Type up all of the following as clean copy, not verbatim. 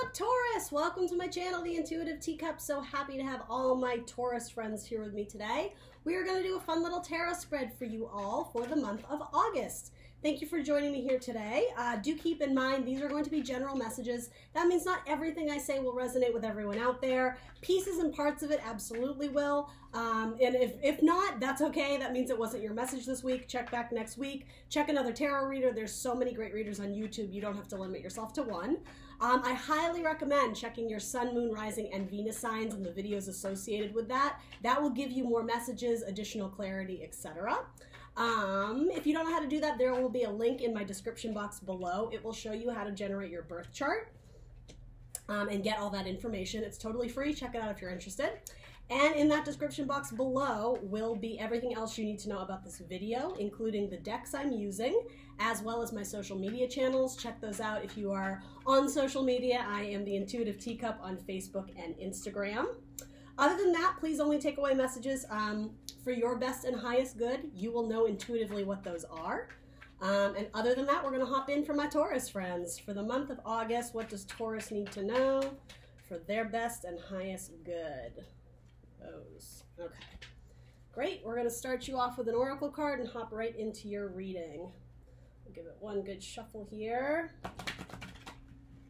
up, Taurus? Welcome to my channel, The Intuitive Teacup. So happy to have all my Taurus friends here with me today. We are going to do a fun little tarot spread for you all for the month of August. Thank you for joining me here today. Do keep in mind, these are going to be general messages. That means not everything I say will resonate with everyone out there. Pieces and parts of it absolutely will. And if not, that's okay. That means it wasn't your message this week. Check back next week. Check another tarot reader. There's so many great readers on YouTube. You don't have to limit yourself to one. I highly recommend checking your sun, moon, rising, and Venus signs and the videos associated with that. That will give you more messages, additional clarity, etc. If you don't know how to do that, there will be a link in my description box below. It will show you how to generate your birth chart and get all that information. It's totally free. Check it out if you're interested. And in that description box below will be everything else you need to know about this video, including the decks I'm using, as well as my social media channels. Check those out if you are on social media. I am The Intuitive Teacup on Facebook and Instagram. Other than that, please only take away messages for your best and highest good. You will know intuitively what those are. And other than that, we're going to hop in for my Taurus friends. For the month of August, what does Taurus need to know for their best and highest good? Okay, great. We're going to start you off with an oracle card and hop right into your reading. We'll give it one good shuffle here.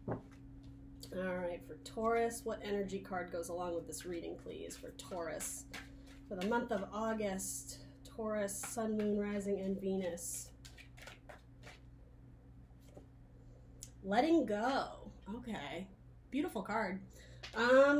All right, for Taurus, what energy card goes along with this reading, please, for Taurus? For the month of August, Taurus, Sun, Moon, Rising, and Venus. Letting go. Okay, beautiful card.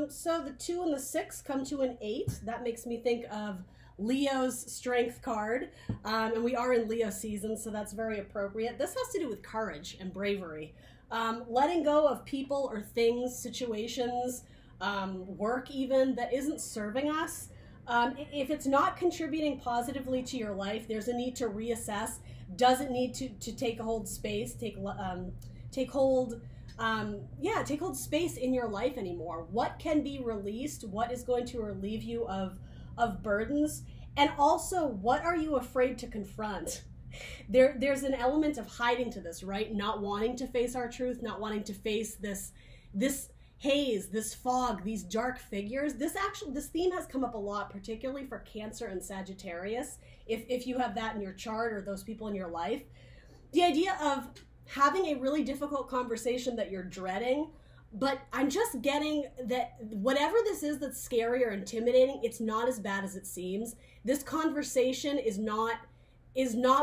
So the 2 and the 6 come to an 8. That makes me think of Leo's strength card. And we are in Leo season, so that's very appropriate. This has to do with courage and bravery. Letting go of people or things, situations, work even, that isn't serving us. If it's not contributing positively to your life, there's a need to reassess. Does it need to take hold space, take hold space in your life anymore? What can be released? What is going to relieve you of burdens? And also, what are you afraid to confront? There's an element of hiding to this, right? Not wanting to face our truth, not wanting to face this haze, this fog, these dark figures. This theme has come up a lot, particularly for Cancer and Sagittarius. If you have that in your chart or those people in your life, the idea of having a really difficult conversation that you're dreading, but I'm just getting that whatever this is that's scary or intimidating, it's not as bad as it seems. This conversation is not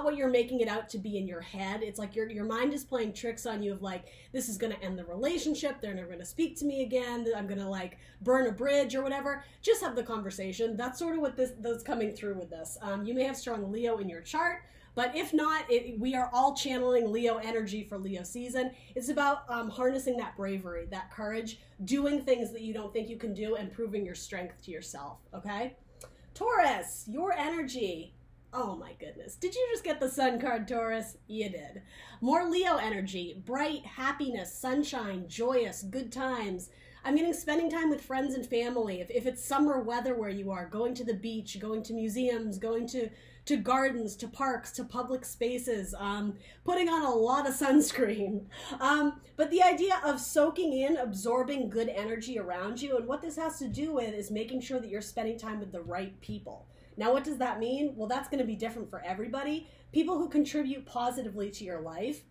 what you're making it out to be in your head. It's like your mind is playing tricks on you of like, this is going to end the relationship, they're never going to speak to me again, I'm going to like burn a bridge or whatever. Just have the conversation. That's sort of what that's coming through with this. You may have strong Leo in your chart, but if not, we are all channeling Leo energy for Leo season. It's about harnessing that bravery, that courage, doing things that you don't think you can do, and proving your strength to yourself, okay? Taurus, your energy. Oh my goodness. Did you just get the Sun card, Taurus? You did. More Leo energy, bright, happiness, sunshine, joyous, good times. I'm getting spending time with friends and family. If it's summer weather where you are, going to the beach, going to museums, going to gardens, to parks, to public spaces, putting on a lot of sunscreen. But the idea of soaking in, absorbing good energy around you, and what this has to do with is making sure that you're spending time with the right people. Now, what does that mean? Well, that's going to be different for everybody. People who contribute positively to your life.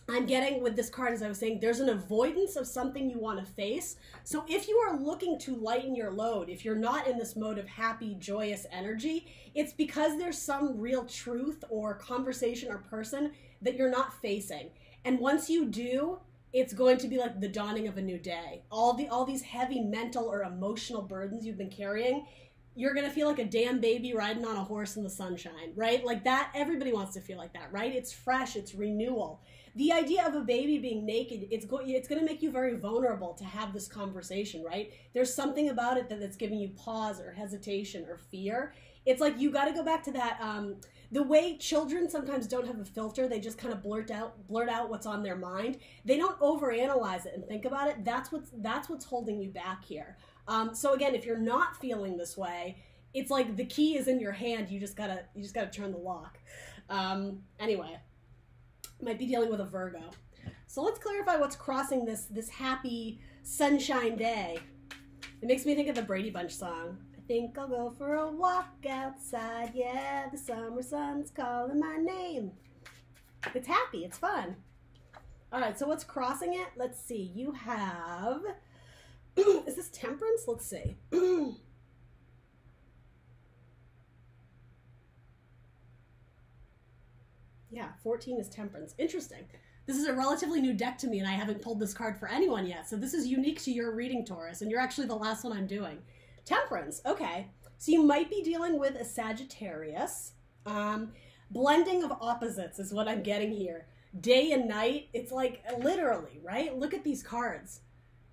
I'm getting with this card, as I was saying, there's an avoidance of something you want to face. So if you are looking to lighten your load, if you're not in this mode of happy, joyous energy, it's because there's some real truth or conversation or person that you're not facing. And once you do, it's going to be like the dawning of a new day. All these heavy mental or emotional burdens you've been carrying, you're going to feel like a damn baby riding on a horse in the sunshine, right? Like that, everybody wants to feel like that, right? It's fresh, it's renewal. The idea of a baby being naked, it's going to make you very vulnerable to have this conversation, right? There's something about it that's giving you pause or hesitation or fear. It's like you got to go back to that, the way children sometimes don't have a filter, they just kind of blurt out what's on their mind. They don't overanalyze it and think about it. That's what's holding you back here. So again, if you're not feeling this way, it's like the key is in your hand. You just gotta turn the lock. Anyway, might be dealing with a Virgo. So let's clarify what's crossing this happy sunshine day. It makes me think of the Brady Bunch song. I think I'll go for a walk outside. Yeah, the summer sun's calling my name. It's happy. It's fun. All right, so what's crossing it? Let's see. You have... is this temperance? Let's see. Yeah, 14 is temperance. Interesting. This is a relatively new deck to me, and I haven't pulled this card for anyone yet, so this is unique to your reading, Taurus, and you're actually the last one I'm doing. Temperance, okay. So you might be dealing with a Sagittarius. Blending of opposites is what I'm getting here. Day and night, it's like literally, right? Look at these cards.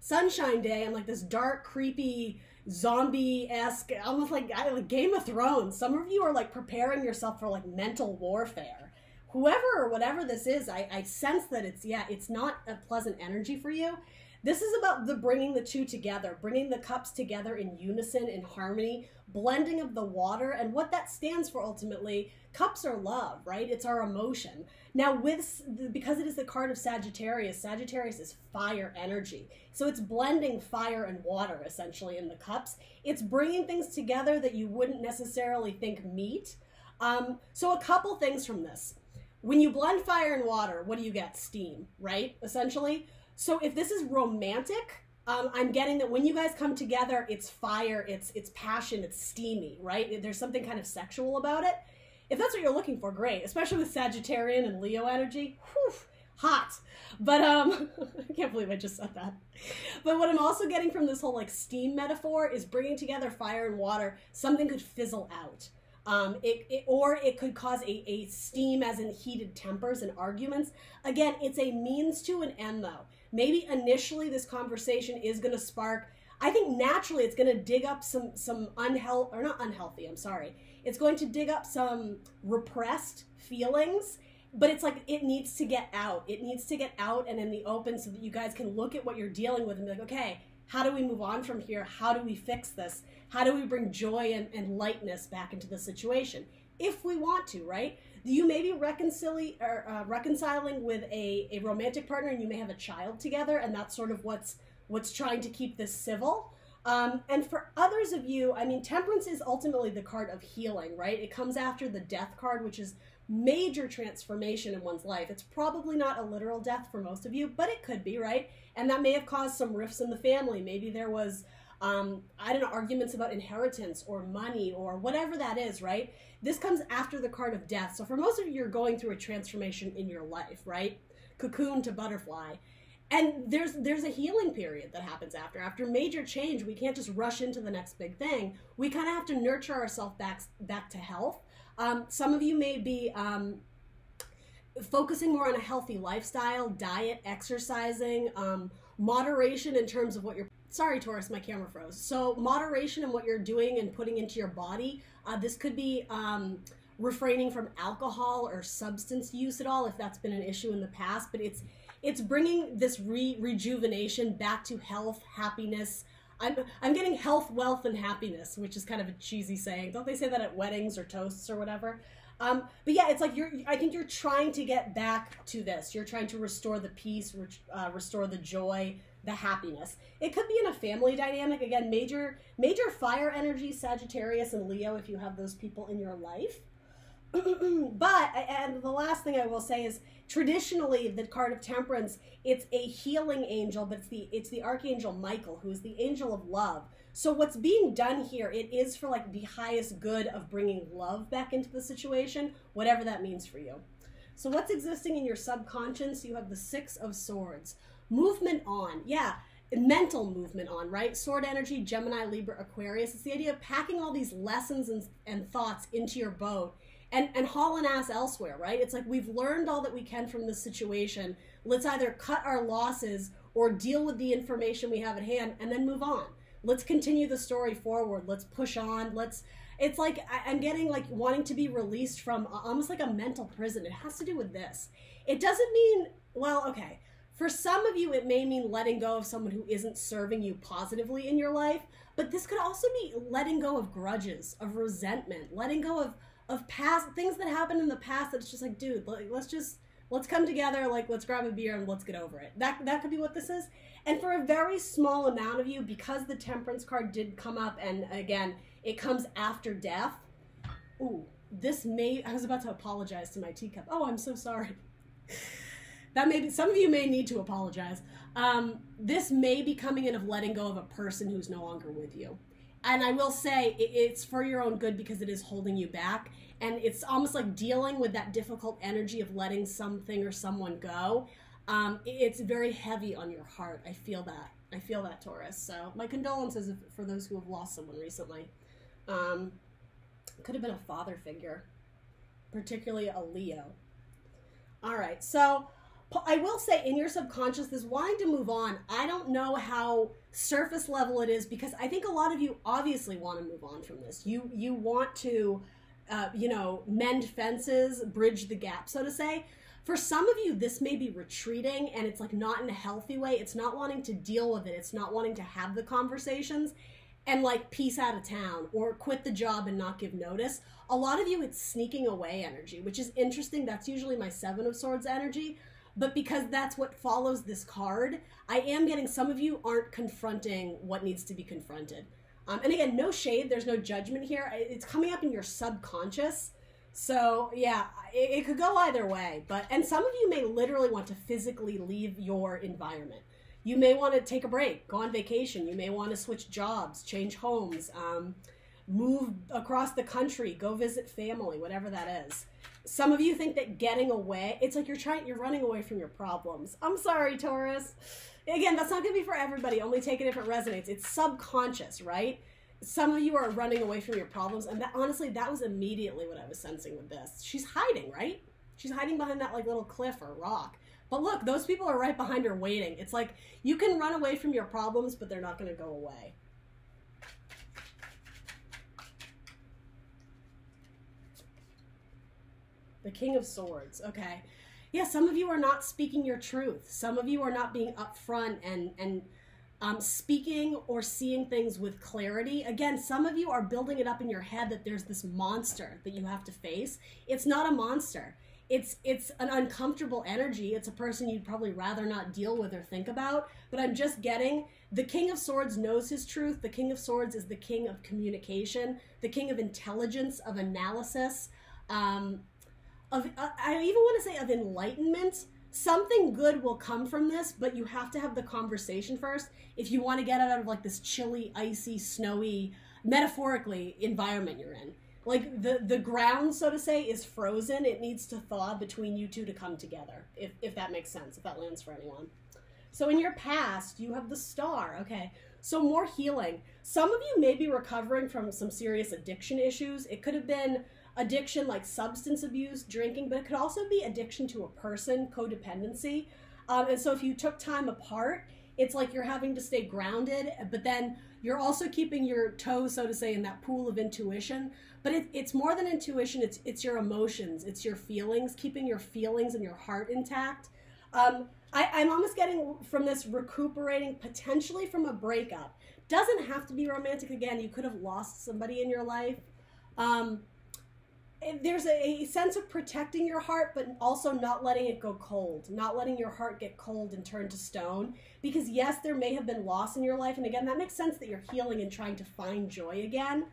Sunshine day, I'm like this dark, creepy, zombie-esque, almost like Game of Thrones. Some of you are like preparing yourself for like mental warfare. Whoever or whatever this is, I sense that it's not a pleasant energy for you. This is about bringing the two together, bringing the cups together in unison, in harmony, blending of the water, and what that stands for ultimately. Cups are love, right? It's our emotion. Now, because it is the card of Sagittarius, Sagittarius is fire energy. So it's blending fire and water, essentially, in the cups. It's bringing things together that you wouldn't necessarily think meet. So a couple things from this. When you blend fire and water, what do you get? Steam, right? Essentially. So if this is romantic, I'm getting that when you guys come together, it's fire, it's passion, it's steamy, right? There's something kind of sexual about it. If that's what you're looking for, great. Especially with Sagittarian and Leo energy, whew, hot. But I can't believe I just said that. But what I'm also getting from this whole like steam metaphor is bringing together fire and water. Something could fizzle out. Or it could cause a steam as in heated tempers and arguments. Again, it's a means to an end though. Maybe initially this conversation is going to spark, I think naturally it's going to dig up some it's going to dig up some repressed feelings, but it's like it needs to get out. It needs to get out and in the open so that you guys can look at what you're dealing with and be like, okay, how do we move on from here? How do we fix this? How do we bring joy and lightness back into the situation? If we want to, right? You may be reconciling with a romantic partner and you may have a child together, and that's sort of what's trying to keep this civil. And for others of you, I mean, temperance is ultimately the card of healing, right? It comes after the death card, which is major transformation in one's life. It's probably not a literal death for most of you, but it could be, right? And that may have caused some rifts in the family. Maybe there was, I don't know, arguments about inheritance or money or whatever that is, right? This comes after the card of death. So for most of you, you're going through a transformation in your life, right? Cocoon to butterfly. And there's a healing period that happens after. After major change, we can't just rush into the next big thing. We kind of have to nurture ourselves back to health. Some of you may be focusing more on a healthy lifestyle, diet, exercising, moderation in terms of what you're... Sorry, Taurus, my camera froze. So moderation in what you're doing and putting into your body. This could be refraining from alcohol or substance use at all, if that's been an issue in the past. But it's bringing this rejuvenation back to health, happiness. I'm getting health, wealth, and happiness, which is kind of a cheesy saying. Don't they say that at weddings or toasts or whatever? But yeah, it's like I think you're trying to get back to this. You're trying to restore the peace, restore the joy, the happiness. It could be in a family dynamic. Again, major fire energy, Sagittarius and Leo, if you have those people in your life. But, and the last thing I will say is, traditionally, the card of temperance, it's a healing angel, but it's the Archangel Michael, who is the angel of love. So what's being done here, it is for like the highest good of bringing love back into the situation, whatever that means for you. So what's existing in your subconscious? You have the Six of Swords. Movement on. Yeah, mental movement on, right? Sword energy, Gemini, Libra, Aquarius. It's the idea of packing all these lessons and thoughts into your boat and hauling ass elsewhere, right? It's like we've learned all that we can from this situation. Let's either cut our losses or deal with the information we have at hand and then move on. Let's continue the story forward. Let's push on. It's like I'm getting like wanting to be released from almost like a mental prison. It has to do with this. It doesn't mean, well, okay. For some of you, it may mean letting go of someone who isn't serving you positively in your life, but this could also be letting go of grudges, of resentment, letting go of past things that happened in the past. That's just like, dude, let's just Let's come together, like, let's grab a beer and let's get over it. That could be what this is. And for a very small amount of you, because the Temperance card did come up, and again, it comes after death. Ooh, this may, I was about to apologize to my teacup. Oh, I'm so sorry. That may be, some of you may need to apologize. This may be coming in of letting go of a person who's no longer with you. And I will say it's for your own good because it is holding you back. And it's almost like dealing with that difficult energy of letting something or someone go. It's very heavy on your heart. I feel that. I feel that, Taurus. So my condolences for those who have lost someone recently. Could have been a father figure, particularly a Leo. All right, so I will say in your subconscious, this wanting to move on, I don't know how surface level it is because I think a lot of you obviously want to move on from this. You want to, you know, mend fences, bridge the gap, so to say. For some of you, this may be retreating and it's like not in a healthy way. It's not wanting to deal with it. It's not wanting to have the conversations and like peace out of town or quit the job and not give notice. A lot of you, it's sneaking away energy, which is interesting. That's usually my Seven of Swords energy. But because that's what follows this card, I am getting some of you aren't confronting what needs to be confronted. And again, no shade. There's no judgment here. It's coming up in your subconscious. So yeah, it could go either way. And some of you may literally want to physically leave your environment. You may want to take a break, go on vacation. You may want to switch jobs, change homes, move across the country, go visit family, whatever that is. Some of you think that getting away, it's like you're running away from your problems. I'm sorry, Taurus. Again, that's not going to be for everybody. Only take it if it resonates. It's subconscious, right? Some of you are running away from your problems. And that, honestly, that was immediately what I was sensing with this. She's hiding, right? She's hiding behind that like little cliff or rock. But look, those people are right behind her waiting. It's like you can run away from your problems, but they're not going to go away. The King of Swords. Okay. Yeah, some of you are not speaking your truth. Some of you are not being upfront and speaking or seeing things with clarity. Again, some of you are building it up in your head that there's this monster that you have to face. It's not a monster. It's an uncomfortable energy. It's a person you'd probably rather not deal with or think about. But I'm just getting the King of Swords knows his truth. The King of Swords is the king of communication, the king of intelligence, of analysis, I even want to say of enlightenment. Something good will come from this, but you have to have the conversation first if you want to get out of like this chilly, icy, snowy, metaphorically, environment you're in. Like the ground, so to say, is frozen. It needs to thaw between you two to come together, if that makes sense, if that lands for anyone. So in your past, you have the Star. Okay, so more healing. Some of you may be recovering from some serious addiction issues. It could have been addiction like substance abuse, drinking, but it could also be addiction to a person, codependency. And so if you took time apart, it's like you're having to stay grounded, but then you're also keeping your toes, so to say, in that pool of intuition. But it's more than intuition, it's your emotions, it's your feelings, keeping your feelings and your heart intact. I'm almost getting from this recuperating potentially from a breakup. Doesn't have to be romantic. Again, you could have lost somebody in your life. There's a sense of protecting your heart, but also not letting it go cold, not letting your heart get cold and turn to stone. Because yes, there may have been loss in your life. And again, that makes sense that you're healing and trying to find joy again.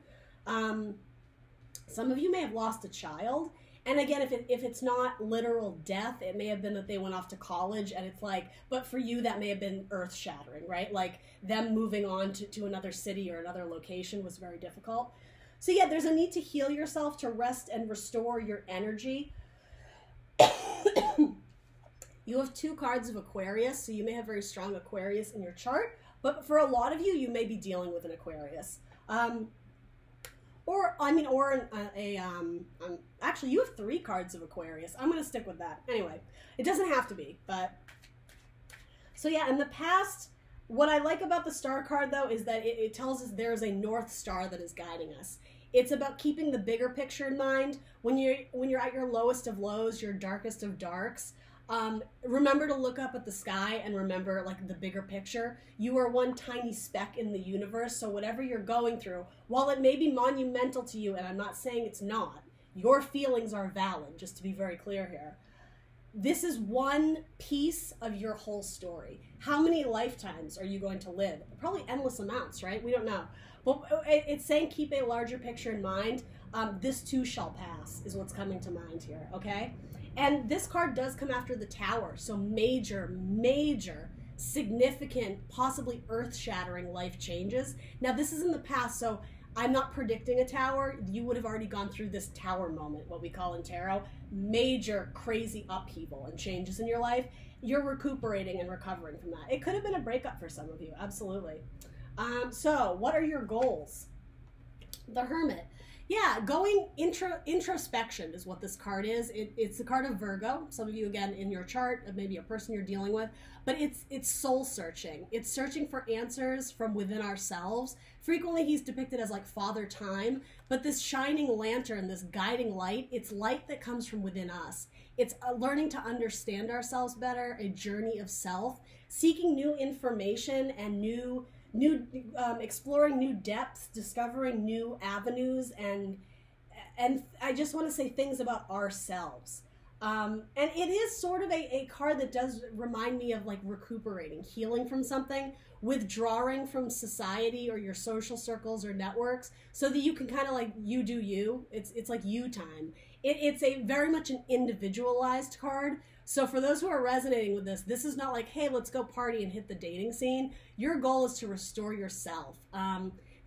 Some of you may have lost a child. And again, if it's not literal death, it may have been that they went off to college and it's like, but for you, that may have been earth shattering, right? Like them moving on to another city or another location was very difficult. So yeah, there's a need to heal yourself, to rest and restore your energy. You have 2 cards of Aquarius, so you may have very strong Aquarius in your chart, but for a lot of you, you may be dealing with an Aquarius. Actually, you have 3 cards of Aquarius. I'm going to stick with that. Anyway, it doesn't have to be, but... So yeah, in the past, what I like about the Star card, though, is that it tells us there's a North Star that is guiding us. It's about keeping the bigger picture in mind. When you're at your lowest of lows, your darkest of darks, remember to look up at the sky and remember like the bigger picture. You are one tiny speck in the universe, so whatever you're going through, while it may be monumental to you, and I'm not saying it's not, your feelings are valid, just to be very clear here. this is one piece of your whole story. How many lifetimes are you going to live? Probably endless amounts, right? We don't know. But it's saying keep a larger picture in mind. This too shall pass is what's coming to mind here, okay? And this card does come after the Tower. So major, major, significant, possibly earth-shattering life changes. Now, this is in the past, so I'm not predicting a Tower. You would have already gone through this Tower moment, what we call in tarot. Major, crazy upheaval and changes in your life. You're recuperating and recovering from that. It could have been a breakup for some of you, absolutely. So, what are your goals? The Hermit. Yeah, going introspection is what this card is. It's the card of Virgo. Some of you, again, in your chart, maybe a person you're dealing with. But it's soul searching. It's searching for answers from within ourselves. Frequently, he's depicted as like Father Time. But this shining lantern, this guiding light, it's light that comes from within us. It's learning to understand ourselves better, a journey of self, seeking new information and exploring new depths, discovering new avenues, and I just want to say things about ourselves. And it is sort of a card that does remind me of like recuperating, healing from something, withdrawing from society or your social circles or networks, so that you can kind of like you do you. It's like you time. It's a very much an individualized card. So for those who are resonating with this, this is not like, hey, let's go party and hit the dating scene. Your goal is to restore yourself,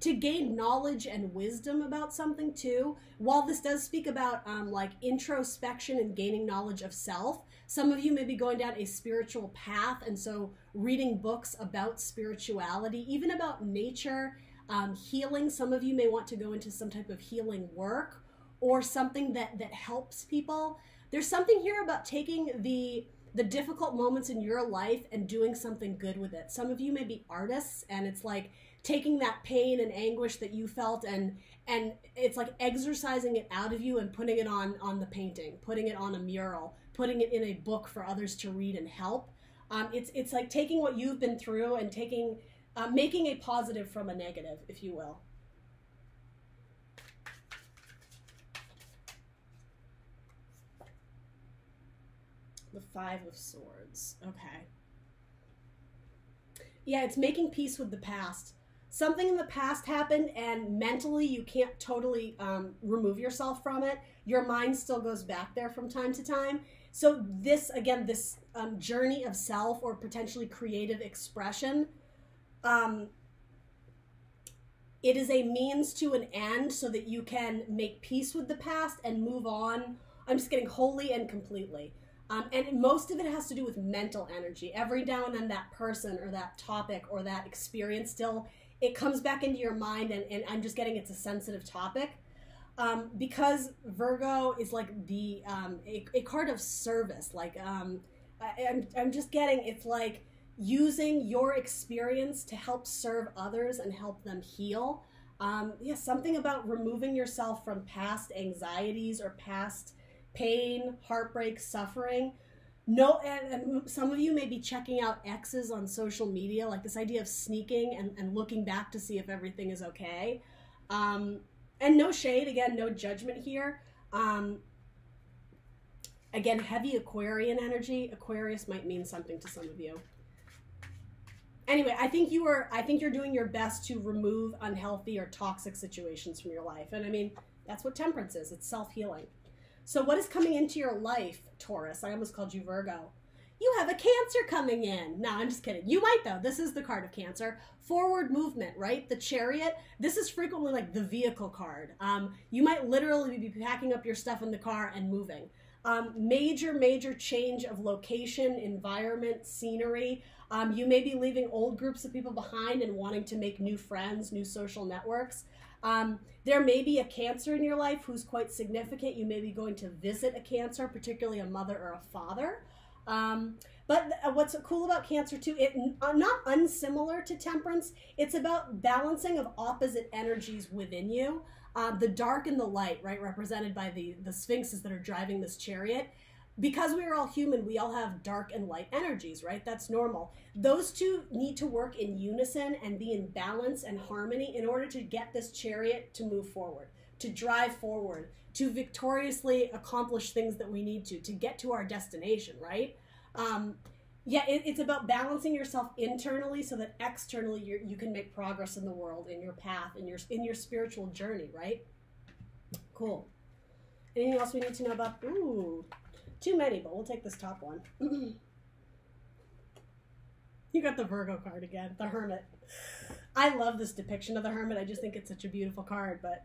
to gain knowledge and wisdom about something too. While this does speak about like introspection and gaining knowledge of self, some of you may be going down a spiritual path, and so reading books about spirituality, even about nature, healing. Some of you may want to go into some type of healing work or something that helps people. There's something here about taking the difficult moments in your life and doing something good with it. Some of you may be artists, and it's like taking that pain and anguish that you felt and it's like exercising it out of you and putting it on the painting, putting it on a mural, putting it in a book for others to read and help. It's like taking what you've been through and making a positive from a negative, if you will. The Five of Swords. Okay. Yeah, it's making peace with the past. Something in the past happened, and mentally you can't totally remove yourself from it. Your mind still goes back there from time to time. So this, again, this journey of self or potentially creative expression, it is a means to an end so that you can make peace with the past and move on. I'm just getting wholly and completely. And most of it has to do with mental energy. Every now and then that person or that topic or that experience still, it comes back into your mind, and I'm just getting it's a sensitive topic. Because Virgo is like a card of service. Like I'm just getting it's like using your experience to help serve others and help them heal. Yeah, something about removing yourself from past anxieties or past pain, heartbreak, suffering. No, and some of you may be checking out exes on social media, like this idea of sneaking and looking back to see if everything is okay. And no shade, again, no judgment here. Again, heavy Aquarian energy. Aquarius might mean something to some of you. Anyway, I think you're doing your best to remove unhealthy or toxic situations from your life. And I mean, that's what temperance is. It's self-healing. So what is coming into your life, Taurus? I almost called you Virgo. You have a Cancer coming in. No, I'm just kidding. You might, though. This is the card of Cancer. Forward movement, right? The Chariot. This is frequently like the vehicle card. You might literally be packing up your stuff in the car and moving. Major change of location, environment, scenery. You may be leaving old groups of people behind and wanting to make new friends, new social networks. There may be a Cancer in your life who's quite significant. You may be going to visit a Cancer, particularly a mother or a father. But what's cool about Cancer too, not unsimilar to Temperance, it's about balancing of opposite energies within you. The dark and the light, right, represented by the sphinxes that are driving this chariot. Because we are all human, we all have dark and light energies, right? That's normal. Those two need to work in unison and be in balance and harmony in order to get this chariot to move forward. to drive forward, to victoriously accomplish things that we need to get to our destination, right? Yeah, it's about balancing yourself internally so that externally you can make progress in the world, in your path, in your spiritual journey, right? Cool. Anything else we need to know about? Ooh, too many, but we'll take this top one. You got the Virgo card again, the Hermit. I love this depiction of the Hermit. I just think it's such a beautiful card, but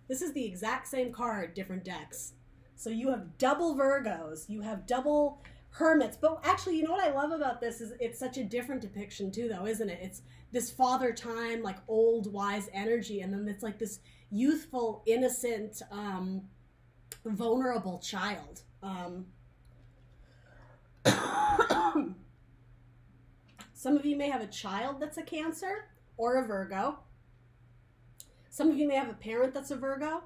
this is the exact same card, different decks. So you have double Virgos, you have double Hermits, but actually, you know what I love about this is it's such a different depiction too, though, isn't it? It's this father time, like old, wise energy, and then it's like this youthful, innocent, vulnerable child. Some of you may have a child that's a Cancer or a Virgo. Some of you may have a parent that's a Virgo.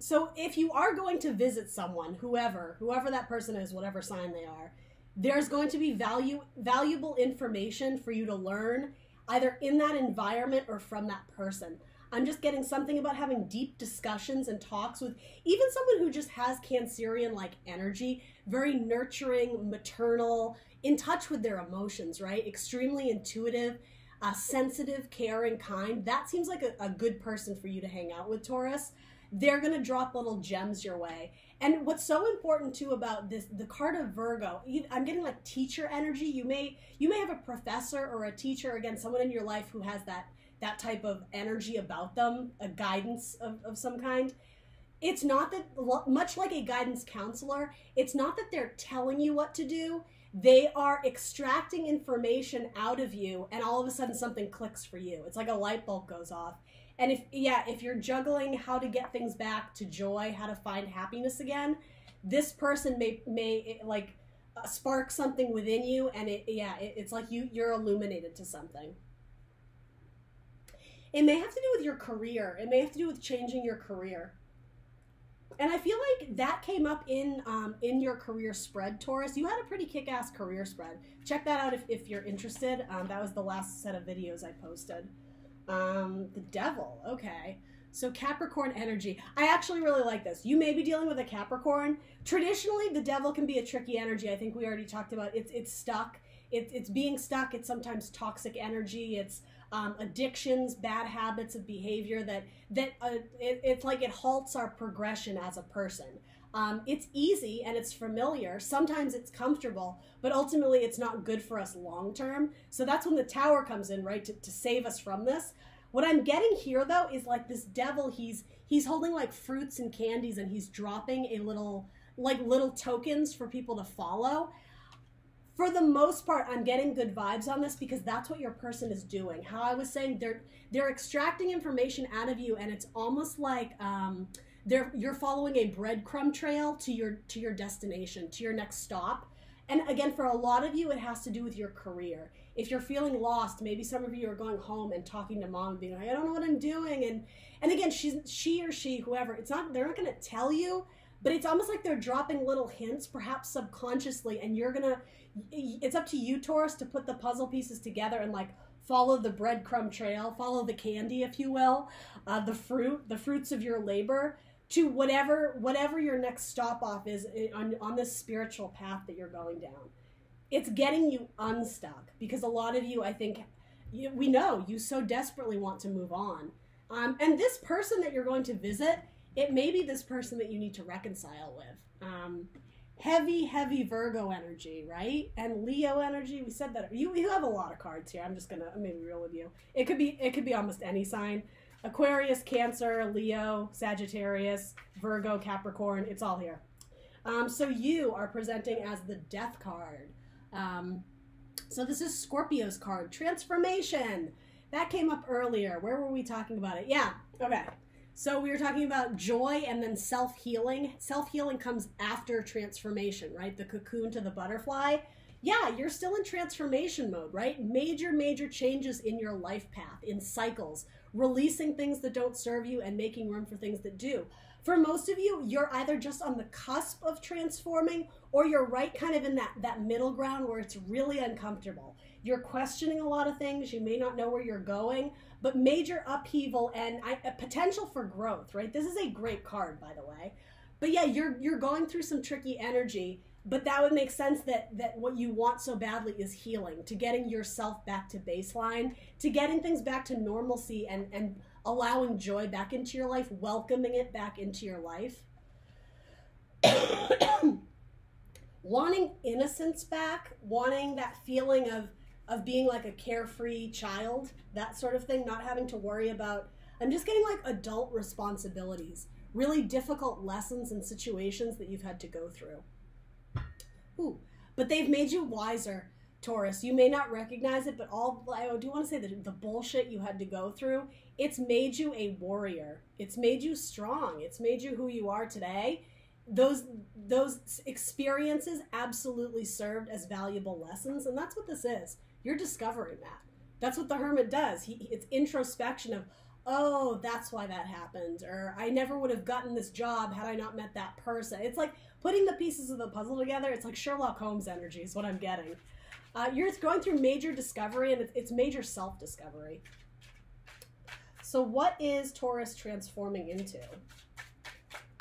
So if you are going to visit someone, whoever that person is, whatever sign they are, there's going to be valuable information for you to learn either in that environment or from that person. I'm just getting something about having deep discussions and talks with even someone who just has Cancerian-like energy, very nurturing, maternal, in touch with their emotions, right? Extremely intuitive, sensitive, caring, kind. That seems like a good person for you to hang out with, Taurus. They're going to drop little gems your way. And what's so important too about this, the card of Virgo, I'm getting like teacher energy. You may have a professor or a teacher, again, someone in your life who has that type of energy about them, a guidance of some kind. It's not that, much like a guidance counselor, it's not that they're telling you what to do. They are extracting information out of you, and all of a sudden something clicks for you. It's like a light bulb goes off. And if you're juggling how to get things back to joy, how to find happiness again, this person may like spark something within you, and it's like you're illuminated to something. It may have to do with your career. It may have to do with changing your career. And I feel like that came up in your career spread, Taurus. You had a pretty kick-ass career spread. Check that out if you're interested. That was the last set of videos I posted. The Devil, okay. So Capricorn energy. I actually really like this. You may be dealing with a Capricorn. Traditionally, the Devil can be a tricky energy. I think we already talked about it. It's stuck. It's being stuck. It's sometimes toxic energy. It's addictions, bad habits of behavior it's like it halts our progression as a person. It's easy and it's familiar. Sometimes it's comfortable, but ultimately it's not good for us long term. So that's when the Tower comes in, right, to save us from this. What I'm getting here, though, is like this Devil, he's holding like fruits and candies, and he's dropping little tokens for people to follow. For the most part, I'm getting good vibes on this because that's what your person is doing. How I was saying, they're extracting information out of you, and it's almost like you're following a breadcrumb trail to your destination, to your next stop. And again, for a lot of you, it has to do with your career. If you're feeling lost, maybe some of you are going home and talking to mom and being like, I don't know what I'm doing. And again, whoever, they're not going to tell you, but it's almost like they're dropping little hints, perhaps subconsciously, and it's up to you, Taurus, to put the puzzle pieces together and like follow the breadcrumb trail, follow the candy, if you will, the fruits of your labor to whatever your next stop off is on this spiritual path that you're going down. It's getting you unstuck because a lot of you, I think, we know you so desperately want to move on. And this person that you're going to visit, it may be this person that you need to reconcile with. Heavy Virgo energy, right? And Leo energy. We said that you have a lot of cards here. I'm maybe real with you. It could be almost any sign. Aquarius, Cancer, Leo, Sagittarius, Virgo, Capricorn. It's all here. So you are presenting as the Death card. So this is Scorpio's card, Transformation. That came up earlier. Where were we talking about it? Yeah. Okay. So we were talking about joy and then self-healing. Self-healing comes after transformation, right? The cocoon to the butterfly. Yeah, you're still in transformation mode, right? Major changes in your life path, in cycles, releasing things that don't serve you and making room for things that do. For most of you, you're either just on the cusp of transforming, or you're right kind of in that middle ground where it's really uncomfortable. You're questioning a lot of things. You may not know where you're going, but major upheaval and a potential for growth, right? This is a great card, by the way. But yeah, you're going through some tricky energy, but that would make sense that what you want so badly is healing, to getting yourself back to baseline, to getting things back to normalcy and allowing joy back into your life, welcoming it back into your life. Wanting innocence back, wanting that feeling of being like a carefree child, that sort of thing, not having to worry about, I'm just getting like adult responsibilities, really difficult lessons and situations that you've had to go through. Ooh, but they've made you wiser, Taurus. You may not recognize it, but I do want to say that the bullshit you had to go through, it's made you a warrior. It's made you strong. It's made you who you are today. Those experiences absolutely served as valuable lessons, and that's what this is. You're discovering that. That's what the Hermit does. It's introspection of, oh, that's why that happened, or I never would have gotten this job had I not met that person. It's like putting the pieces of the puzzle together. It's like Sherlock Holmes energy is what I'm getting. You're going through major discovery, and it's major self-discovery. So what is Taurus transforming into?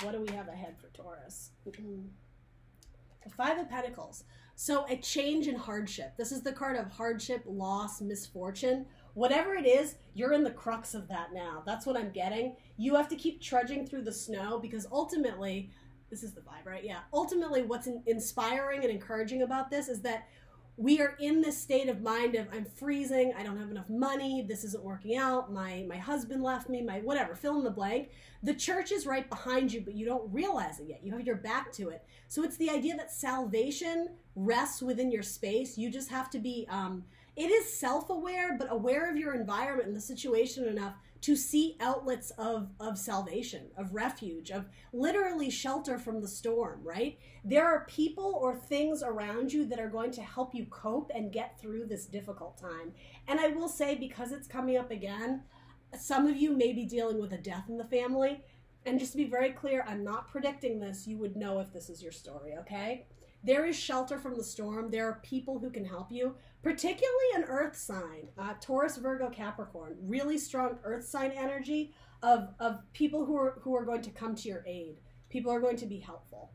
What do we have ahead for Taurus? The Five of Pentacles. So a change in hardship. This is the card of hardship, loss, misfortune. Whatever it is, you're in the crux of that now. That's what I'm getting. You have to keep trudging through the snow because ultimately, this is the vibe, right? Yeah. Ultimately, what's inspiring and encouraging about this is that we are in this state of mind of, I'm freezing, I don't have enough money, this isn't working out, my husband left me, my whatever, fill in the blank. The church is right behind you, but you don't realize it yet. You have your back to it. So it's the idea that salvation rests within your space. You just have to be, it is self-aware, but aware of your environment and the situation enough to see outlets of salvation, of refuge, of literally shelter from the storm, right? There are people or things around you that are going to help you cope and get through this difficult time. And I will say, because it's coming up again, some of you may be dealing with a death in the family. And just to be very clear, I'm not predicting this. You would know if this is your story, okay? There is shelter from the storm. There are people who can help you, particularly an earth sign, Taurus, Virgo, Capricorn, really strong earth sign energy of people who are going to come to your aid. People are going to be helpful.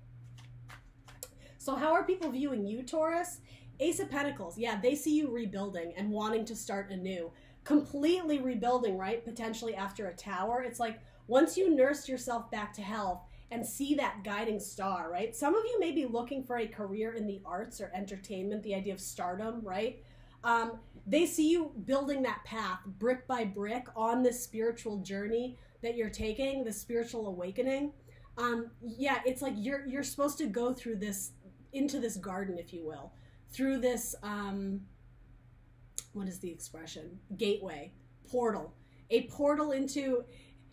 So how are people viewing you, Taurus? Ace of Pentacles. Yeah, they see you rebuilding and wanting to start anew. Completely rebuilding, right? Potentially after a tower. It's like once you nursed yourself back to health, and see that guiding star, right? Some of you may be looking for a career in the arts or entertainment, the idea of stardom, right? They see you building that path brick by brick on this spiritual journey that you're taking, the spiritual awakening. Yeah, it's like you're supposed to go through this, into this garden, if you will, through this, what is the expression? Gateway, portal, a portal into,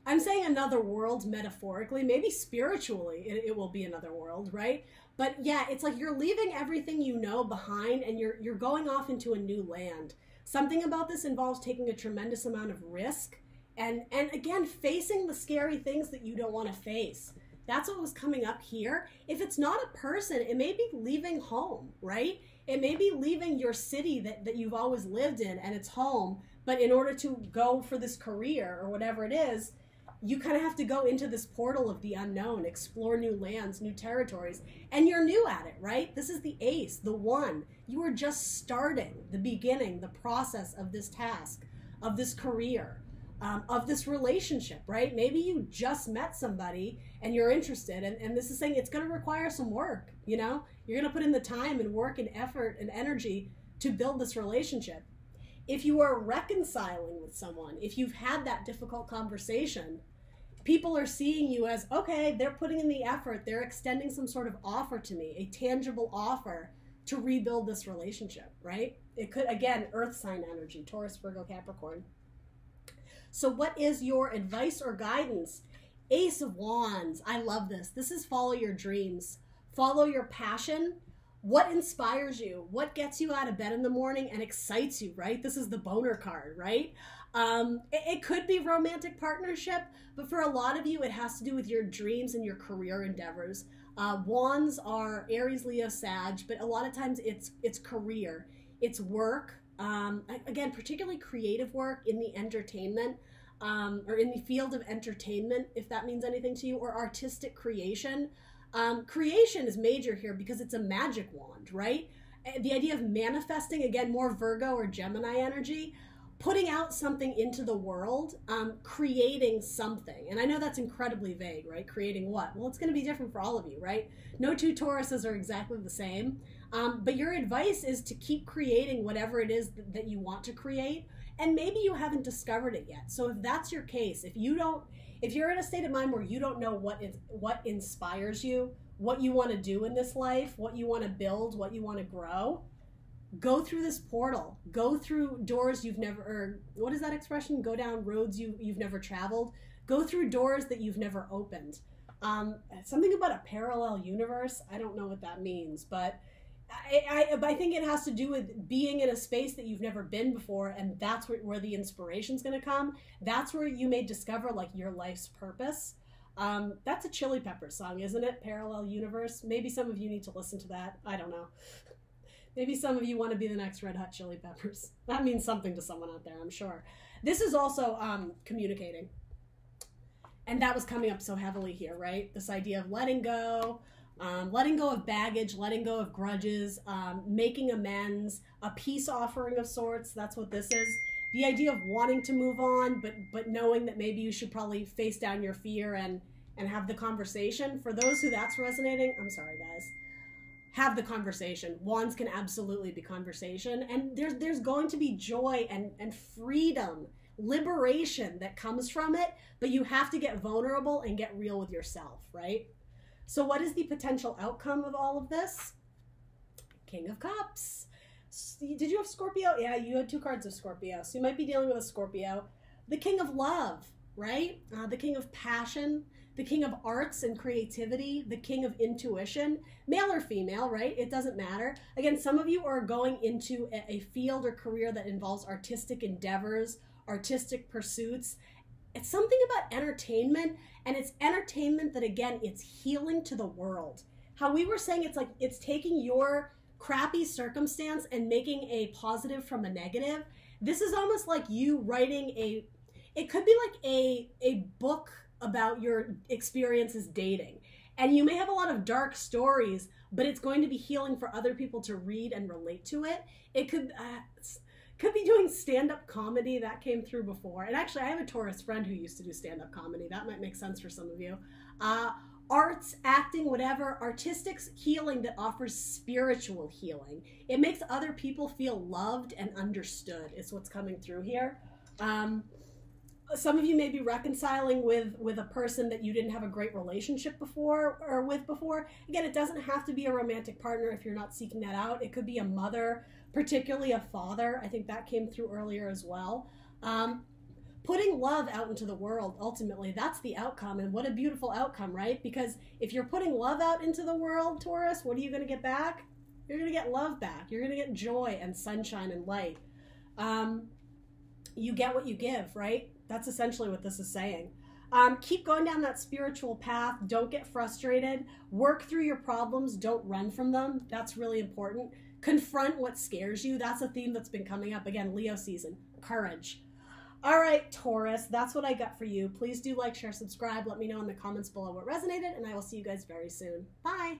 I'm saying another world metaphorically, maybe spiritually it will be another world, right? But yeah, it's like you're leaving everything you know behind and you're going off into a new land. Something about this involves taking a tremendous amount of risk and again, facing the scary things that you don't want to face. That's what was coming up here. If it's not a person, it may be leaving home, right? It may be leaving your city that you've always lived in and it's home, but in order to go for this career or whatever it is, you kind of have to go into this portal of the unknown, explore new lands, new territories, and you're new at it, right? This is the ace, the one. You are just starting, the beginning, the process of this task, of this career, of this relationship, right? Maybe you just met somebody and you're interested, and this is saying it's going to require some work, you know? You're going to put in the time and work and effort and energy to build this relationship. If you are reconciling with someone, if you've had that difficult conversation, people are seeing you as, okay, they're putting in the effort. They're extending some sort of offer to me, a tangible offer to rebuild this relationship, right? It could, again, earth sign energy, Taurus, Virgo, Capricorn. So what is your advice or guidance? Ace of Wands. I love this. This is follow your dreams. Follow your passion. What inspires you? What gets you out of bed in the morning and excites you, right? This is the boner card, right? It could be romantic partnership, but for a lot of you, it has to do with your dreams and your career endeavors. Wands are Aries, Leo, Sag, but a lot of times it's career, it's work. Again, particularly creative work in the entertainment, or in the field of entertainment, if that means anything to you, or artistic creation. Creation is major here because it's a magic wand, right? The idea of manifesting, again, more Virgo or Gemini energy, putting out something into the world, creating something. And I know that's incredibly vague, right? Creating what? Well, it's going to be different for all of you, right? No two Tauruses are exactly the same. But your advice is to keep creating whatever it is that you want to create. And maybe you haven't discovered it yet. So if that's your case, if you're in a state of mind where you don't know what inspires you, what you want to do in this life, what you want to build, what you want to grow, go through this portal. Go through doors you've never, or what is that expression? Go down roads you've never traveled. Go through doors that you've never opened. Something about a parallel universe. I don't know what that means, but I think it has to do with being in a space that you've never been before, and that's where the inspiration's going to come. That's where you may discover like your life's purpose. That's a Chili Peppers song, isn't it? Parallel Universe. Maybe some of you need to listen to that. I don't know. Maybe some of you want to be the next Red Hot Chili Peppers. That means something to someone out there, I'm sure. This is also communicating. And that was coming up so heavily here, right? This idea of letting go of baggage, letting go of grudges, making amends, a peace offering of sorts. That's what this is. The idea of wanting to move on, but knowing that maybe you should probably face down your fear and have the conversation. For those who that's resonating, I'm sorry, guys. Have the conversation. Wands can absolutely be conversation. And there's going to be joy and freedom, liberation that comes from it, but you have to get vulnerable and get real with yourself, right? So what is the potential outcome of all of this? King of Cups. Did you have Scorpio? Yeah, you had 2 cards of Scorpio. So you might be dealing with a Scorpio. The King of Love, right? The King of Passion, the King of Arts and Creativity, the King of Intuition, male or female, right? It doesn't matter. Again, some of you are going into a field or career that involves artistic endeavors, artistic pursuits. It's something about entertainment, and it's entertainment that, again, it's healing to the world. How we were saying, it's like it's taking your crappy circumstance and making a positive from a negative. This is almost like you writing it could be like a book about your experiences dating. And you may have a lot of dark stories, but it's going to be healing for other people to read and relate to it. It could be doing stand-up comedy. That came through before. And actually, I have a Taurus friend who used to do stand-up comedy. That might make sense for some of you. Arts, acting, whatever, artistic healing that offers spiritual healing. It makes other people feel loved and understood is what's coming through here. Some of you may be reconciling with a person that you didn't have a great relationship before. Again, it doesn't have to be a romantic partner if you're not seeking that out. It could be a mother, particularly a father. I think that came through earlier as well. Putting love out into the world, ultimately, that's the outcome. And what a beautiful outcome, right? Because if you're putting love out into the world, Taurus, what are you going to get back? You're going to get love back. You're going to get joy and sunshine and light. You get what you give, right? That's essentially what this is saying. Keep going down that spiritual path. Don't get frustrated. Work through your problems. Don't run from them. That's really important. Confront what scares you. That's a theme that's been coming up. Again, Leo season. Courage. All right, Taurus, that's what I got for you. Please do like, share, subscribe. Let me know in the comments below what resonated, and I will see you guys very soon. Bye.